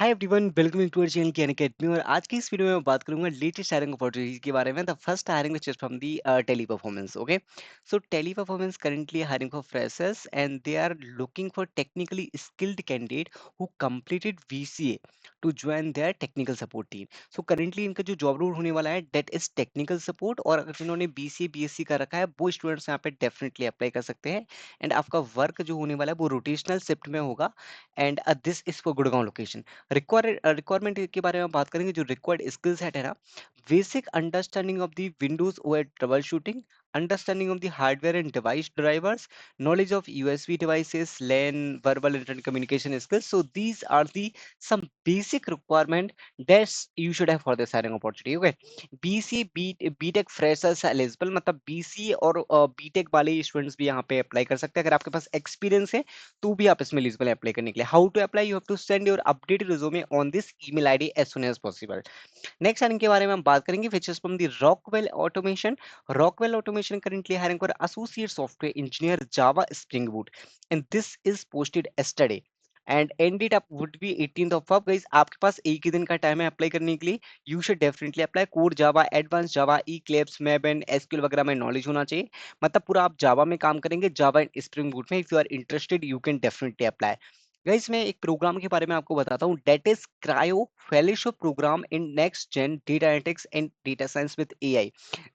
Hi everyone, welcome to our channel Gyan Academy. और आज की इस वीडियो में मैं बात करूंगा लेटेस्ट हायरिंग अपॉर्चुनिटीज के बारे में। The first hiring which is from the Teleperformance. Okay, so Teleperformance currently hiring for freshers and they are looking for technically skilled candidate who completed VCA to join their technical support team. So currently इनका जो job role होने वाला है that is technical support, और अगर जिन्होंने BCA BSc का रखा है वो स्टूडेंट्स यहाँ पे डेफिनेटली अप्लाई कर सकते हैं। एंड आपका वर्क जो होने वाला है वो रोटेशनल शिफ्ट में होगा। And this is for Gurgaon location. Requirement के बारे में बात करेंगे। जो रिक्वायर्ड स्किल सेट है ना, basic understanding of the Windows OS trouble shooting, understanding of the hardware and device drivers, knowledge of USB devices, LAN, verbal internet communication skills. So these are the some basic requirement that you should have for this hiring opportunity. Okay, BC BTech freshers eligible, मतलब BC और BTech वाले students भी यहाँ पे apply कर सकते हैं। अगर आपके पास एक्सपीरियंस है तो भी आप इसमें एलिजिबल है अप्लाई करने के लिए। How to apply? You have to send your updated resume on this email ID as soon as possible. Next hiring के बारे में हम बात करेंगे which is from the Rockwell Automation. Rockwell Automation currently hiring for associate software engineer Java Spring Boot, and this is posted yesterday and end date आप would be 18th of Feb। Guys, आपके पास एक ही दिन का time है apply करने के लिए। You should definitely apply. Core Java, advance Java, Eclipse, मैबन, एसक्यूएल वगैरह में नॉलेज होना चाहिए। मतलब पूरा आप जावा में काम करेंगे, जावा एंड स्प्रिंग बूट में। If you are interested you can definitely apply. Guys, मैं एक प्रोग्राम के बारे में आपको बताता हूँ, that is Crio fellowship program in next gen data analytics and data science with AI।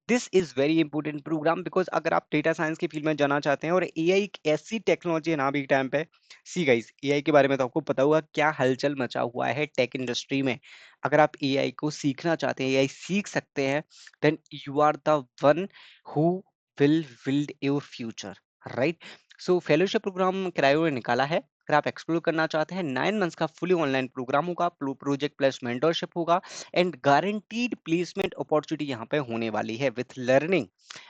This is very important program because अगर आप डेटा साइंस की फील्ड में जाना चाहते हैं, और AI एक ऐसी टेक्नोलॉजी है ना अभी के टाइम पे। सी गाइस, AI के बारे में तो आपको पता होगा क्या हलचल मचा हुआ है टेक इंडस्ट्री में। अगर आप AI को सीखना चाहते हैं, AI सीख सकते हैं, then you are the one who will build your future, right? So fellowship program Crio ने निकाला है। अगर आप एक्सप्लोर करना चाहते हैं, 9 मंथ्स का फुली ऑनलाइन प्रोग्राम होगा, प्रोजेक्ट प्लस मेंटरशिप होगा, एंड गारंटीड प्लेसमेंट अपॉर्चुनिटी यहाँ पे होने वाली है विथ लर्निंग।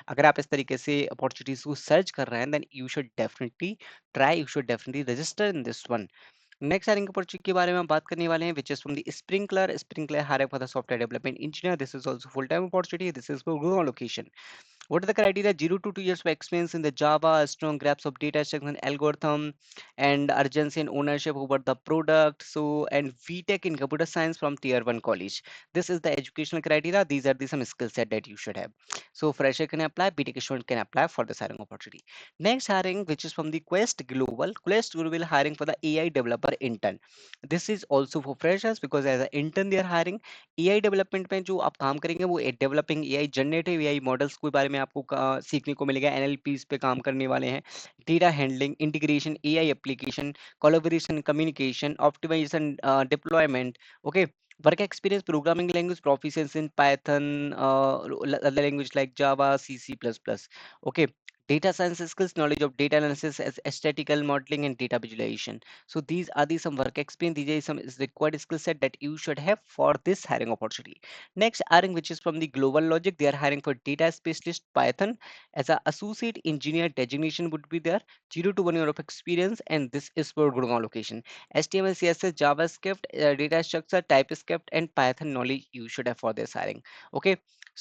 अगर आप इस तरीके से अपॉर्चुनिटीज को सर्च कर रहे हैं, then you should definitely try, you should definitely register in this one. Next hiring opportunity के बारे में हम बात करने वाले हैं which is from the Sprinklr hiring for the software development engineer. This is also full time opportunity. This is for location. What are the criteria? 0 to 2 years of experience in the Java, strong grasp of data structure and algorithm, and urgency and ownership over the product. So, and VTech in computer science from tier 1 college. This is the educational criteria. These are the some skill set that you should have. So, fresher can apply, BTech student can apply for this hiring opportunity. Next hiring, which is from the Quest Global. Quest Global hiring for the AI developer intern. This is also for freshers because as an intern they are hiring। AI development में जो आप काम करेंगे वो developing AI, generative AI models के बारे में आपको सीखने को मिलेगा। NLPs पे काम करने वाले हैं। Data handling, integration, AI application, collaboration, communication, optimization, deployment. Okay, work experience, programming language proficiency in Python, other language like Java, C, C++। Okay, data science skills, knowledge of data analysis, as statistical modeling and data visualization. So these are the some work experience. These are some is required skill set that you should have for this hiring opportunity. Next hiring, which is from the Global Logic, they are hiring for data specialist Python as a associate engineer designation would be there. 0 to 1 year of experience, and this is for Gurgaon location. HTML, CSS, JavaScript, data structure, TypeScript, and Python knowledge you should have for this hiring. Okay,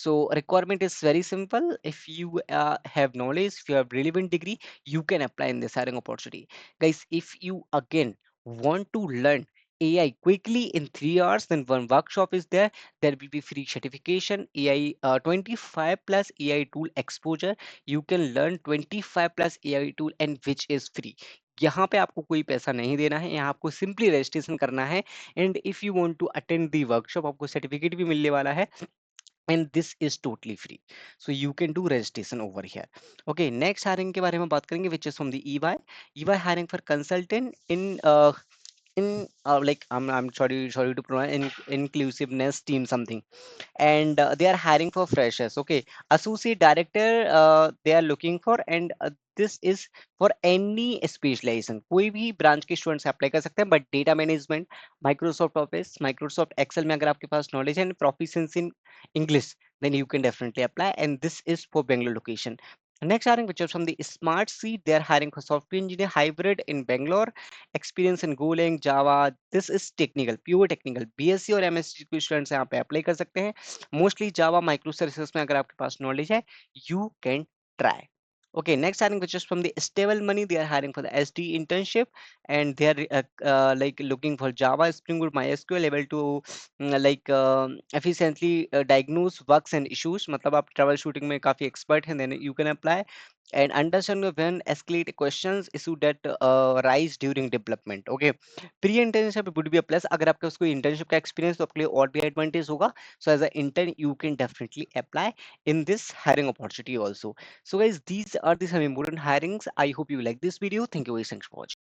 so requirement is very simple. If you have knowledge, if you have relevant degree, you can apply in this hiring opportunity. Guys, if you again want to learn AI quickly in 3 hours, then one workshop is there. There will be free certification, AI 25 plus AI tool exposure. You can learn 25 plus AI tool and which is free. यहाँ पे आपको कोई पैसा नहीं देना है, यहाँ आपको सिंपली रजिस्ट्रेशन करना है। And if you want to attend the workshop, आपको सर्टिफिकेट भी मिलने वाला है, and this is totally free, so you can do registration over here. Okay, next hiring के बारे में बात करेंगे which is from the EY hiring for consultant in like I'm sorry to pronounce inclusiveness team something, and they are hiring for freshers. Okay, associate director they are looking for, and this is for any specialization, कोई भी branch के students apply कर सकते हैं, but data management, Microsoft Office, Microsoft Excel में अगर आपके पास नॉलेज है, proficiency in English, then you can definitely apply, and this is for Bangalore location. Next hiring, which is from the Smart Seed, they are hiring for software engineer hybrid in Bangalore, experience in Golang, Java. This is technical, pure technical। BSc और MSc के students यहाँ पे apply कर सकते हैं। Mostly Java, micro services में अगर आपके पास नॉलेज है, you can try. Okay, next hiring which is from the stable money. They are hiring for the SD internship, and they are like looking for Java, Spring Boot, MySQL, able to efficiently diagnose bugs and issues. मतलब आप trouble shooting में काफी expert हैं, then you can apply and understand when escalate questions issue that rise during development. Okay, pre internship would be a plus. अगर आपका उसको internship का experience तो आपके लिए और भी advantage होगा. So as an intern you can definitely apply in this hiring opportunity also. So guys, these are the some important hirings. I hope you like this video. Thank you guys. Thanks for watching.